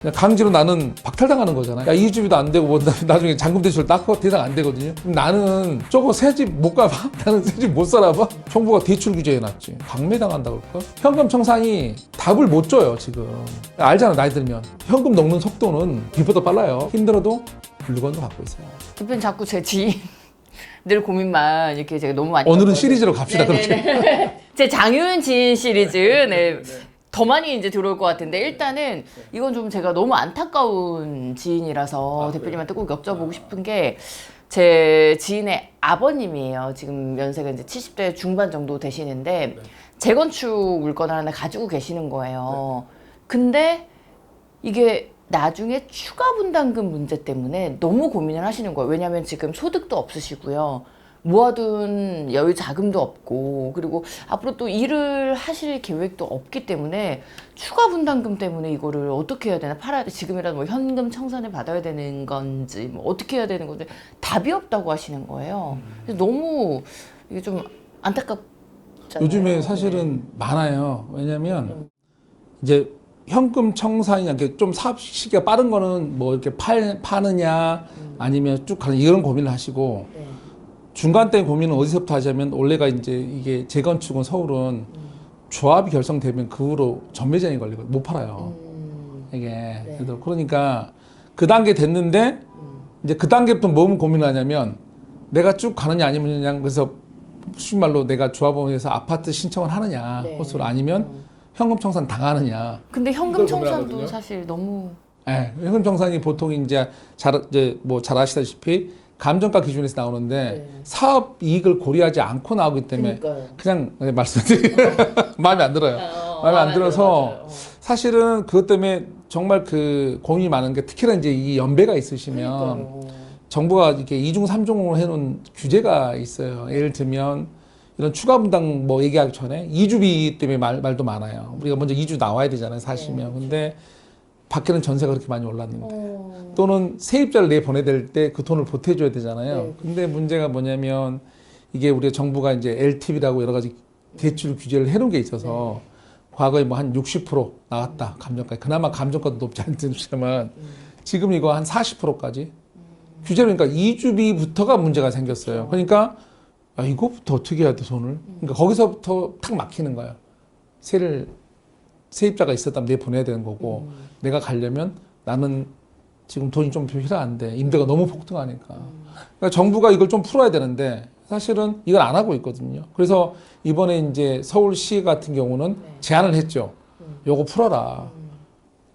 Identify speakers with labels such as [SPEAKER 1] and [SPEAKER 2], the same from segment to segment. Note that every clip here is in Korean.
[SPEAKER 1] 그냥 강제로 나는 박탈당하는 거잖아. 야, 이 집이도 안 되고 뭐 나중에 잔금 대출 딱 대상 안 되거든요. 그럼 나는 저거 새 집 못 가봐? 나는 새 집 못 살아봐? 정부가 대출 규제해놨지. 강매당한다 그럴까? 현금 청산이 답을 못 줘요 지금. 알잖아 나이 들면. 현금 녹는 속도는 빛보다 빨라요. 힘들어도 물건도 갖고 있어요.
[SPEAKER 2] 대표님 자꾸 제 지인들 고민만 이렇게 제가 너무 많이
[SPEAKER 1] 오늘은
[SPEAKER 2] 겪어서.
[SPEAKER 1] 시리즈로 갑시다.
[SPEAKER 2] 네네네.
[SPEAKER 1] 그렇게.
[SPEAKER 2] 제 장윤 지인 시리즈 네. 더 많이 이제 들어올 것 같은데 일단은 이건 좀 제가 너무 안타까운 지인이라서 대표님한테 꼭 여쭤보고 싶은 게 제 지인의 아버님이에요. 지금 연세가 이제 70대 중반 정도 되시는데 재건축 물건을 하나 가지고 계시는 거예요. 근데 이게 나중에 추가 분담금 문제 때문에 너무 고민을 하시는 거예요. 왜냐하면 지금 소득도 없으시고요. 모아둔 여유 자금도 없고 그리고 앞으로 또 일을 하실 계획도 없기 때문에 추가 분담금 때문에 이거를 어떻게 해야 되나 팔아야 돼 지금이라도 뭐 현금 청산을 받아야 되는 건지 뭐 어떻게 해야 되는 건지 답이 없다고 하시는 거예요. 그래서 너무 이게 좀 안타깝잖아요.
[SPEAKER 1] 요즘에 사실은 많아요. 왜냐면 이제 현금 청산이 이렇게 좀 사업 시기가 빠른 거는 뭐 이렇게 파느냐 아니면 쭉 가는 이런 고민을 하시고
[SPEAKER 2] 네.
[SPEAKER 1] 중간대 고민은 어디서부터 하자면 원래가 이제 이게 재건축은 서울은 조합이 결성되면 그 후로 전매제한이 걸리고 못 팔아요. 이게
[SPEAKER 2] 네.
[SPEAKER 1] 그러니까 그 단계 됐는데 이제 그 단계부터 뭐 고민을 하냐면 내가 쭉 가느냐 아니면 그냥 그래서 쉽게 말로 내가 조합원에서 아파트 신청을 하느냐
[SPEAKER 2] 네.
[SPEAKER 1] 호수로 아니면 현금 청산 당하느냐.
[SPEAKER 2] 근데 현금
[SPEAKER 1] 이걸
[SPEAKER 2] 청산도
[SPEAKER 1] 고민하거든요.
[SPEAKER 2] 사실 너무
[SPEAKER 1] 예, 현금 청산이 보통 이제 뭐 잘 아시다시피 감정가 기준에서 나오는데
[SPEAKER 2] 네.
[SPEAKER 1] 사업 이익을 고려하지 않고 나오기 때문에
[SPEAKER 2] 그러니까요.
[SPEAKER 1] 그냥 말씀드리면 마음에 안 들어요. 마음에 안 들어서
[SPEAKER 2] 맞아요.
[SPEAKER 1] 사실은 그것 때문에 정말 그 고민이 많은 게 특히나 이제 이 연배가 있으시면
[SPEAKER 2] 그러니까요.
[SPEAKER 1] 정부가 이렇게 이중 삼중으로 해놓은 규제가 있어요. 예를 들면 이런 추가 분담 뭐 얘기하기 전에 이주비 때문에 말도 많아요. 우리가 먼저 이주 나와야 되잖아요, 사시면. 근데 밖에는 전세가 그렇게 많이 올랐는데 또는 세입자를 내보내야 될 때 그 돈을 보태줘야 되잖아요.
[SPEAKER 2] 네.
[SPEAKER 1] 근데 문제가 뭐냐면 이게 우리 정부가 이제 LTV라고 여러 가지 대출 규제를 해놓은 게 있어서 과거에 뭐 한 60% 나왔다 감정가. 그나마 감정가도 높지 않지만 지금 이거 한 40%까지 규제를 그러니까 이주비부터가 문제가 생겼어요. 그러니까 야, 이거부터 어떻게 해야 돼 돈을? 그러니까 거기서부터 탁 막히는 거예요. 세입자가 있었다면 내보내야 되는 거고 내가 가려면 나는 지금 돈이 좀 필요한데 임대가 너무 폭등하니까 그러니까 정부가 이걸 좀 풀어야 되는데 사실은 이걸 안 하고 있거든요. 그래서 이번에 이제 서울시 같은 경우는 제안을 했죠. 요거 풀어라.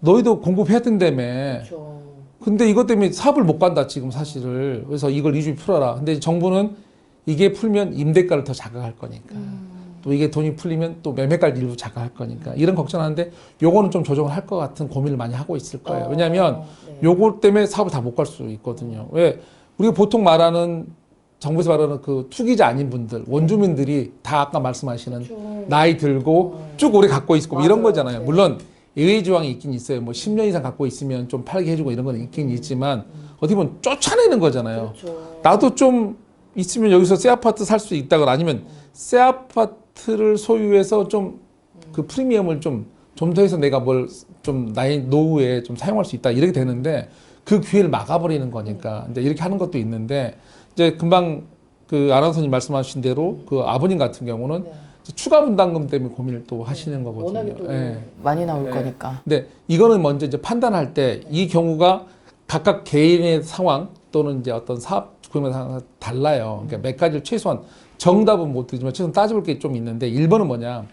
[SPEAKER 1] 너희도 공급해야 된다며.
[SPEAKER 2] 그렇죠.
[SPEAKER 1] 근데 이것 때문에 사업을 못 간다 지금 사실을. 그래서 이걸 이주비 풀어라. 근데 정부는 이게 풀면 임대가를 더 자극할 거니까. 또 이게 돈이 풀리면 또 매매가를 일부 자극할 거니까. 이런 걱정하는데 요거는 좀 조정을 할 것 같은 고민을 많이 하고 있을 거예요. 왜냐하면 요거 때문에 사업을 다 못 갈 수 있거든요. 왜? 우리가 보통 말하는 정부에서 말하는 그 투기자 아닌 분들, 원주민들이 다 아까 말씀하시는 나이 들고 쭉 오래 갖고 있고 이런 거잖아요. 물론 예외 조항이 있긴 있어요. 뭐 10년 이상 갖고 있으면 좀 팔게 해주고 이런 건 있긴 있지만 어떻게 보면 쫓아내는 거잖아요. 나도 좀 있으면 여기서 새 아파트 살 수 있다거나 아니면 새 아파트를 소유해서 좀 그 프리미엄을 좀 더 해서 내가 뭘 좀 나의 노후에 좀 사용할 수 있다 이렇게 되는데 그 기회를 막아버리는 거니까 이제 이렇게 하는 것도 있는데 이제 금방 그 아나운서님 말씀하신 대로 그 아버님 같은 경우는 추가 분담금 때문에 고민을 또 하시는 거거든요.
[SPEAKER 2] 워낙에 또
[SPEAKER 1] 예.
[SPEAKER 2] 많이 나올 거니까.
[SPEAKER 1] 근데 이거는 먼저 이제 판단할 때 이 경우가 각각 개인의 상황 또는 이제 어떤 사업 구매 상황이 달라요. 그러니까 몇 가지를 최소한 정답은 못 드리지만 최소한 따져볼 게 좀 있는데 1번은 뭐냐?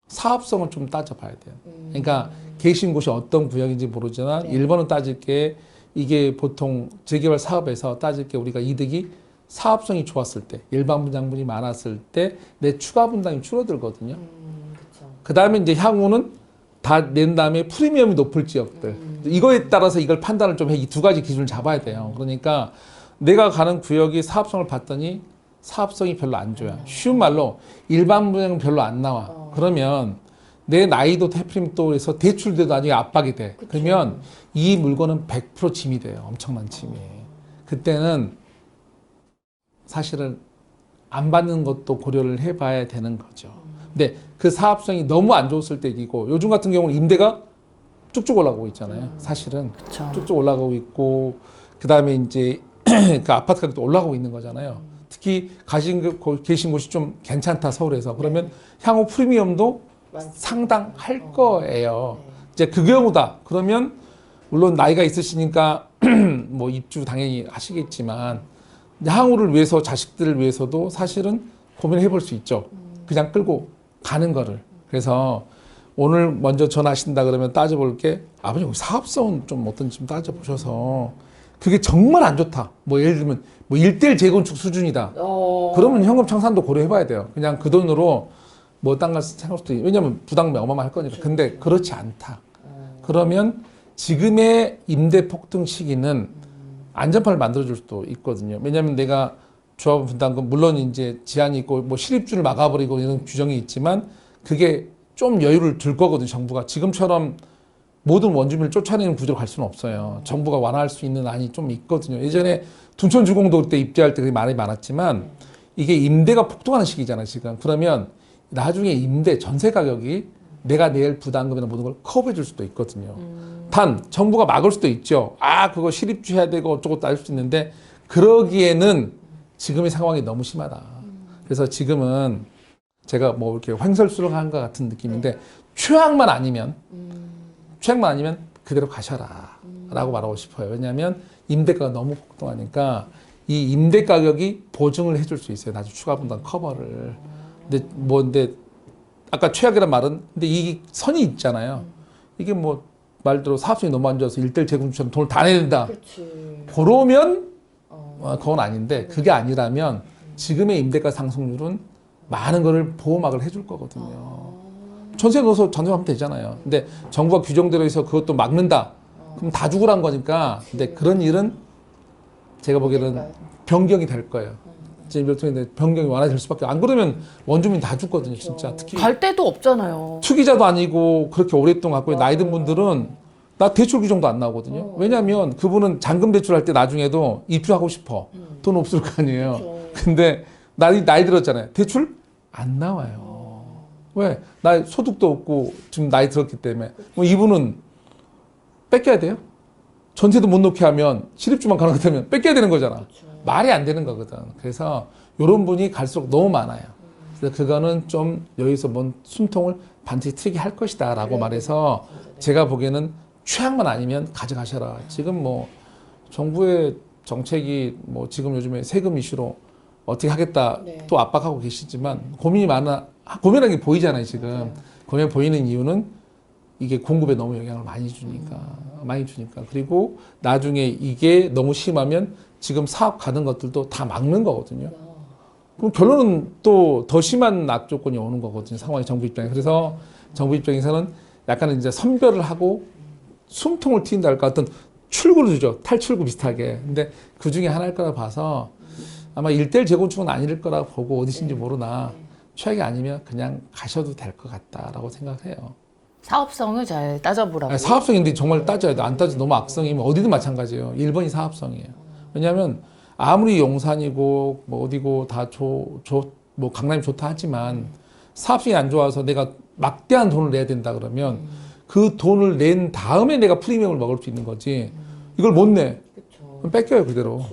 [SPEAKER 1] 사업성을 좀 따져봐야 돼요. 그러니까 계신 곳이 어떤 구역인지 모르지만 1번은 따질 게 이게 보통 재개발 사업에서 따질 게 우리가 이득이 사업성이 좋았을 때 일반 분양분이 많았을 때 내 추가 분담이 줄어들거든요. 그 다음에 이제 향후는 다 낸 다음에 프리미엄이 높을 지역들 이거에 따라서 이걸 판단을 좀 해 이 두 가지 기준을 잡아야 돼요. 그러니까 내가 가는 구역이 사업성을 봤더니 사업성이 별로 안 좋아요. 쉬운 말로 일반 분양은 별로 안 나와. 그러면 내 나이도 프리미엄 또 해서 대출도 나중에 압박이 돼. 그러면 이 물건은 100% 짐이 돼요. 엄청난 짐이. 그때는 사실은 안 받는 것도 고려를 해봐야 되는 거죠. 근데 그 사업성이 너무 안 좋았을 때이고 요즘 같은 경우는 임대가 쭉쭉 올라가고 있잖아요. 사실은
[SPEAKER 2] 그쵸.
[SPEAKER 1] 쭉쭉 올라가고 있고 그 다음에 이제 그 아파트 가격도 올라가고 있는 거잖아요. 특히 계신 곳이 좀 괜찮다 서울에서 그러면 향후 프리미엄도 상당할 거예요. 이제 그 경우다. 그러면 물론 나이가 있으시니까 뭐 입주 당연히 하시겠지만 향후를 위해서 자식들을 위해서도 사실은 고민을 해볼 수 있죠. 그냥 끌고 가는 거를. 그래서 오늘 먼저 전화하신다 그러면 따져볼 게 아버님 사업성은 좀 어떤지 좀 따져보셔서 그게 정말 안 좋다. 뭐 예를 들면 뭐 1대1 재건축 수준이다. 그러면 현금 청산도 고려해봐야 돼요. 그냥 그 돈으로 뭐 딴 걸 생각할 수도 있고 왜냐면 부담이 어마어마할 거니까. 근데 그렇지 않다. 그러면 지금의 임대 폭등 시기는 안전판을 만들어줄 수도 있거든요. 왜냐하면 내가 조합원 분담금 물론 이제 제한이 있고 뭐 실입주를 막아버리고 이런 규정이 있지만 그게 좀 여유를 둘 거거든요. 정부가 지금처럼 모든 원주민을 쫓아내는 구조로 갈 수는 없어요. 정부가 완화할 수 있는 안이 좀 있거든요. 예전에 둔촌주공도 그때 입주할 때 그게 말이 많았지만 이게 임대가 폭등하는 시기잖아요. 지금 그러면 나중에 임대 전세 가격이 내가 낼 부담금이나 모든 걸 커버해 줄 수도 있거든요. 단 정부가 막을 수도 있죠. 아 그거 실입주 해야 되고 어쩌고 따질 수 있는데 그러기에는 지금의 상황이 너무 심하다. 그래서 지금은 제가 뭐 이렇게 횡설수설한 것 같은 느낌인데 최악만 아니면 그대로 가셔라 라고 말하고 싶어요. 왜냐하면 임대가가 너무 폭등하니까 이 임대 가격이 보증을 해줄 수 있어요. 나중에 추가 분담 커버를. 근데 아까 최악이란 말은 근데 이 선이 있잖아요. 이게 뭐 말대로 사업성이 너무 안 좋아서 일대일 재건축처럼 돈을 다 내야 된다. 그러면 그건 아닌데 그게 아니라면 지금의 임대가 상승률은 많은 거를 보호막을 해줄 거거든요. 전세 넣어서 전세하면 되잖아요. 근데 정부가 규정대로 해서 그것도 막는다. 그럼 다 죽으란 거니까. 근데 그런 일은 제가 보기에는 변경이 될 거예요. 이제 변경이 완화될 수밖에 안 그러면 원주민 다 죽거든요. 진짜 특히
[SPEAKER 2] 갈 데도 없잖아요.
[SPEAKER 1] 투기자도 아니고 그렇게 오랫동안 갖고 나이 든 분들은 나 대출 규정도 안 나오거든요. 왜냐하면 그분은 잔금 대출할 때 나중에도 입주하고 싶어. 돈 없을 거 아니에요. 근데 나이 들었잖아요. 대출 안 나와요. 왜? 나 소득도 없고 지금 나이 들었기 때문에. 뭐 이분은 뺏겨야 돼요? 전세도 못 놓게 하면 실입주만 가능하다면 뺏겨야 되는 거잖아. 말이 안 되는 거거든. 그래서 이런 분이 갈수록 너무 많아요. 그래서 그거는 좀 여기서 뭔 숨통을 반드시 트이게 할 것이다 라고 말해서 제가 보기에는 최악만 아니면 가져가셔라. 지금 뭐 정부의 정책이 뭐 지금 요즘에 세금 이슈로 어떻게 하겠다 또 압박하고 계시지만 고민하는 게 보이잖아요. 지금 고민 보이는 이유는 이게 공급에 너무 영향을 많이 주니까 그리고 나중에 이게 너무 심하면 지금 사업 가는 것들도 다 막는 거거든요. 그럼 결론은 또 더 심한 악조건이 오는 거거든요. 상황이 정부 입장에. 그래서 정부 입장에서는 약간은 이제 선별을 하고 숨통을 트인다 할까 어떤 출구를 주죠. 탈출구 비슷하게. 근데 그 중에 하나일 거라 봐서 아마 1대1 재건축은 아닐 거라 보고 어디신지 모르나 최악이 아니면 그냥 가셔도 될 것 같다라고 생각해요.
[SPEAKER 2] 사업성을 잘 따져보라고.
[SPEAKER 1] 사업성인데 정말 따져야 돼. 안 따져 너무 악성이면 어디든 마찬가지예요. 1번이 사업성이에요. 왜냐하면 아무리 용산이고 뭐 어디고 다 뭐 강남이 좋다 하지만 사업성이 안 좋아서 내가 막대한 돈을 내야 된다 그러면 그 돈을 낸 다음에 내가 프리미엄을 먹을 수 있는 거지. 이걸 못 내. 그럼 뺏겨요 그대로.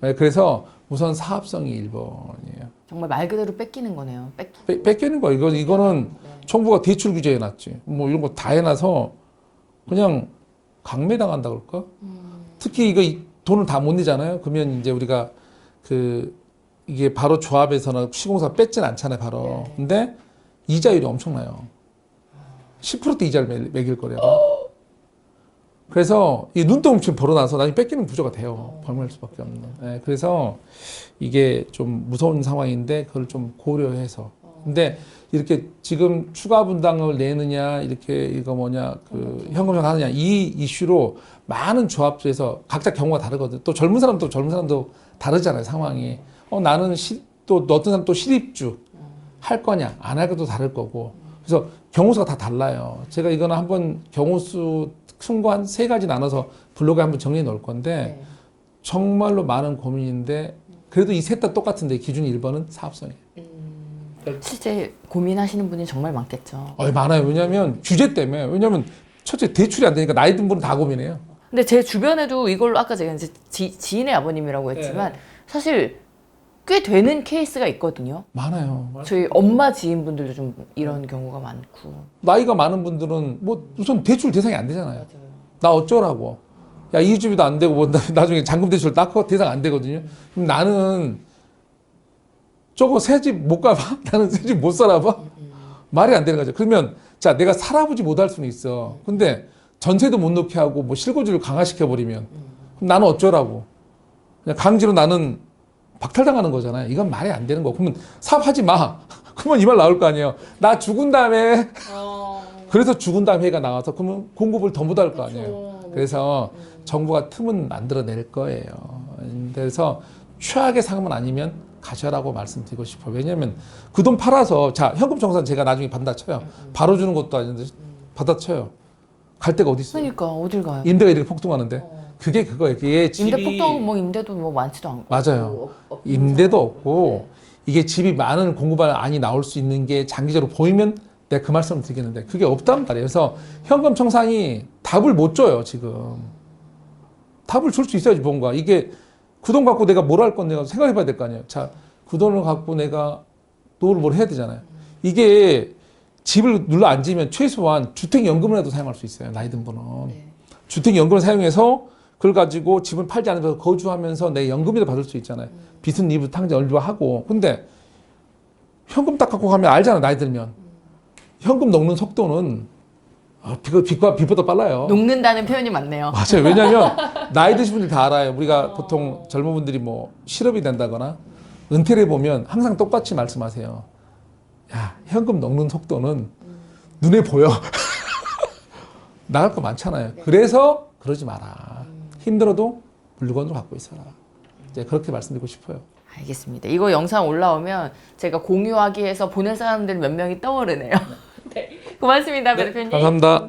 [SPEAKER 1] 네, 그래서 우선 사업성이 1번이에요.
[SPEAKER 2] 정말 말 그대로 뺏기는 거네요.
[SPEAKER 1] 뺏기는 거야. 이거는 정부가 대출 규제해 놨지. 뭐 이런 거 다 해놔서 그냥 강매당한다 그럴까? 특히 이거 돈을 다 못 내잖아요. 그러면 이제 우리가 이게 바로 조합에서는 시공사 뺏진 않잖아요. 바로. 근데 이자율이 엄청나요. 10%대 이자를 매길 거래요. 그래서 이 눈동침 벌어나서 나중에 뺏기는 구조가 돼요. 벌할 수밖에 없는. 네, 그래서 이게 좀 무서운 상황인데 그걸 좀 고려해서. 근데 이렇게 지금 추가 분담금을 내느냐, 이렇게 현금을 하느냐 이 이슈로 많은 조합에서 각자 경우가 다르거든. 또 젊은 사람도 다르잖아요. 상황이. 나는 또 어떤 사람 또 실입주 할 거냐, 안 할 것도 다를 거고. 그래서 경우수가 다 달라요. 제가 이거는 한번 경우수 큰 거 한 3가지 나눠서 블로그에 한번 정리해 놓을 건데 정말로 많은 고민인데 그래도 이 셋 다 똑같은데 기준이 1번은 사업성이에요.
[SPEAKER 2] 실제 고민하시는 분이 정말 많겠죠.
[SPEAKER 1] 많아요. 왜냐하면 규제 때문에. 왜냐하면 첫째 대출이 안 되니까 나이 든 분은 다 고민해요.
[SPEAKER 2] 근데 제 주변에도 이걸로 아까 제가 이제 지인의 아버님이라고 했지만 사실 꽤 되는 케이스가 있거든요.
[SPEAKER 1] 많아요.
[SPEAKER 2] 저희 엄마 지인분들도 좀 이런 경우가 많고.
[SPEAKER 1] 나이가 많은 분들은 뭐 우선 대출 대상이 안 되잖아요. 나 어쩌라고. 야, 이 집이도 안 되고 뭐 나중에 잔금 대출 딱 대상 안 되거든요. 그럼 나는 저거 새 집 못 가봐? 나는 새 집 못 살아봐? 말이 안 되는 거죠. 그러면 자, 내가 살아보지 못할 수는 있어. 근데 전세도 못 놓게 하고 뭐 실거주를 강화시켜 버리면 그럼 나는 어쩌라고. 그냥 강제로 나는 박탈당하는 거잖아요. 이건 말이 안 되는 거. 그러면 사업하지 마. 그러면 이 말 나올 거 아니에요. 나 죽은 다음에 그래서 죽은 다음 해가 나와서 그러면 공급을 더 못할 거 아니에요. 그래서 정부가 틈은 만들어낼 거예요. 그래서 최악의 상황은 아니면 가셔라고 말씀드리고 싶어요. 왜냐하면 그 돈 팔아서 자 현금 청산 제가 나중에 받아쳐요. 바로 주는 것도 아닌데 받아쳐요. 갈 데가 어디 있어요?
[SPEAKER 2] 그러니까 어딜 가요?
[SPEAKER 1] 임대가 이렇게 폭등하는데 그게 그거예요. 그게
[SPEAKER 2] 임대 폭도 뭐 임대도 뭐 많지도 않고.
[SPEAKER 1] 맞아요. 임대도 없고 이게 집이 많은 공급을 안이 나올 수 있는 게 장기적으로 보이면 내가 그 말씀을 드리겠는데 그게 없단 말이에요. 그래서 현금 청산이 답을 못 줘요. 지금 답을 줄 수 있어야지 뭔가 이게 그 돈 갖고 내가 뭘 할 건데 생각해 봐야 될 거 아니에요. 자, 그 돈을 갖고 내가 노후를 뭘 해야 되잖아요. 이게 집을 눌러 앉으면 최소한 주택연금이라도 사용할 수 있어요. 나이 든 분은. 주택연금을 사용해서 그걸 가지고 집을 팔지 않으면서 거주하면서 내 연금이라도 받을 수 있잖아요. 빚은 이부 탕제 얼마하고. 근데 현금 딱 갖고 가면 알잖아. 나이 들면. 현금 녹는 속도는 빛보다 빨라요.
[SPEAKER 2] 녹는다는 표현이 많네요.
[SPEAKER 1] 맞아요. 왜냐하면 나이 드신 분들 다 알아요. 우리가 보통 젊은 분들이 뭐 실업이 된다거나 은퇴를 해보면 항상 똑같이 말씀하세요. 야, 현금 녹는 속도는 눈에 보여. 나갈 거 많잖아요. 그래서 그러지 마라. 힘들어도 물건으로 갖고 있어라. 이제 그렇게 말씀드리고 싶어요.
[SPEAKER 2] 알겠습니다. 이거 영상 올라오면 제가 공유하기 위해서 보낼 사람들 몇 명이 떠오르네요. 네. 고맙습니다, 대표님.
[SPEAKER 1] 감사합니다.